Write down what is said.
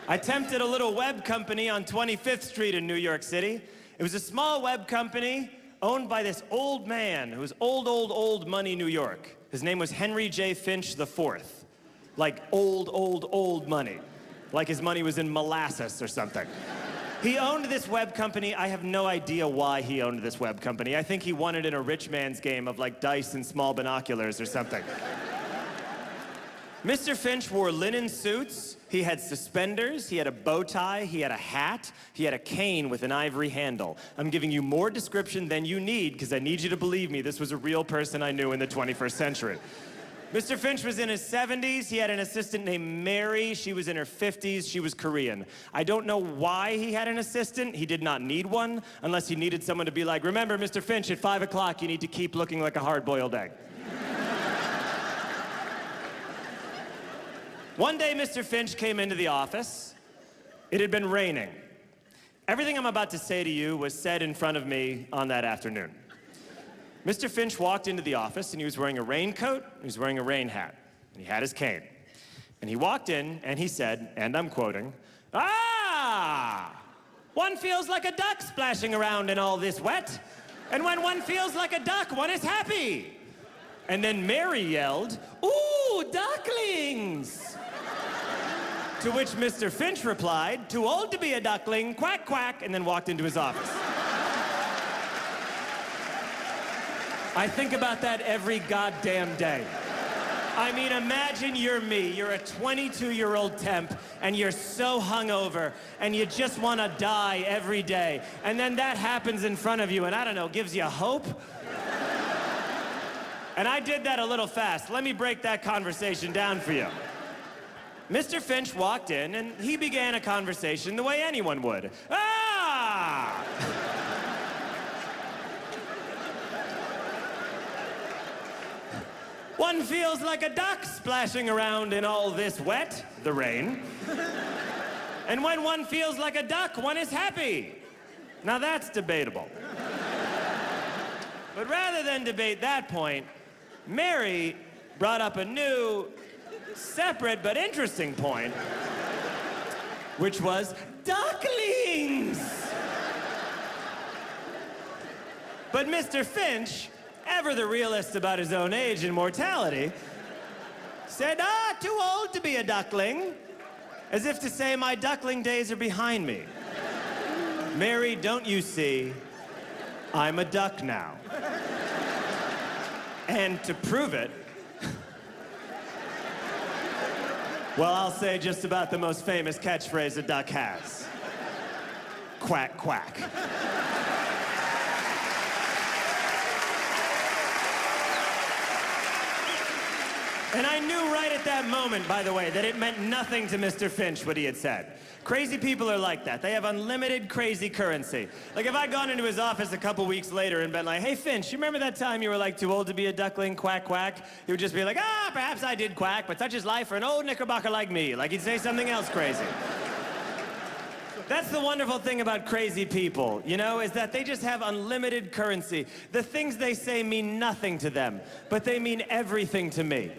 I tempted a little web company on 25th Street in New York City. It was a small web company owned by this old man who was old money New York. His name was Henry J. Finch IV. Like old money. Like his money was in molasses or something. He owned this web company. I have no idea why he owned this web company. I think he won it in a rich man's game of like dice and small binoculars or something. Mr. Finch wore linen suits, he had suspenders, he had a bow tie, he had a hat, he had a cane with an ivory handle. I'm giving you more description than you need because I need you to believe me, this was a real person I knew in the 21st century. Mr. Finch was in his 70s, he had an assistant named Mary, she was in her 50s, she was Korean. I don't know why he had an assistant, he did not need one, unless he needed someone to be like, remember Mr. Finch, at 5 o'clock you need to keep looking like a hard-boiled egg. One day, Mr. Finch came into the office. It had been raining. Everything I'm about to say to you was said in front of me on that afternoon. Mr. Finch walked into the office, and he was wearing a raincoat, he was wearing a rain hat, and he had his cane. And he walked in, and he said, and I'm quoting, "Ah! One feels like a duck splashing around in all this wet. And when one feels like a duck, one is happy." And then Mary yelled, "Ooh, ducklings!" To which Mr. Finch replied, "Too old to be a duckling, quack, quack," and then walked into his office. I think about that every goddamn day. I mean, imagine you're me. You're a 22-year-old temp, and you're so hungover, and you just want to die every day. And then that happens in front of you, and I don't know, gives you hope? And I did that a little fast. Let me break that conversation down for you. Mr. Finch walked in, and he began a conversation the way anyone would. Ah! One feels like a duck splashing around in all this wet, the rain. And when one feels like a duck, one is happy. Now that's debatable. But rather than debate that point, Mary brought up a new, separate but interesting point, which was ducklings. But Mr. Finch, ever the realist about his own age and mortality, said, too old to be a duckling, as if to say my duckling days are behind me. Mary, don't you see, I'm a duck now. And to prove it, well, I'll say just about the most famous catchphrase a duck has. Quack, quack. And I knew right at that moment, by the way, that it meant nothing to Mr. Finch what he had said. Crazy people are like that. They have unlimited crazy currency. Like if I'd gone into his office a couple weeks later and been like, "Hey Finch, you remember that time you were like too old to be a duckling, quack, quack?" He would just be like, perhaps I did quack, but such is life for an old knickerbocker like me. Like he'd say something else crazy. That's the wonderful thing about crazy people, you know, is that they just have unlimited currency. The things they say mean nothing to them, but they mean everything to me.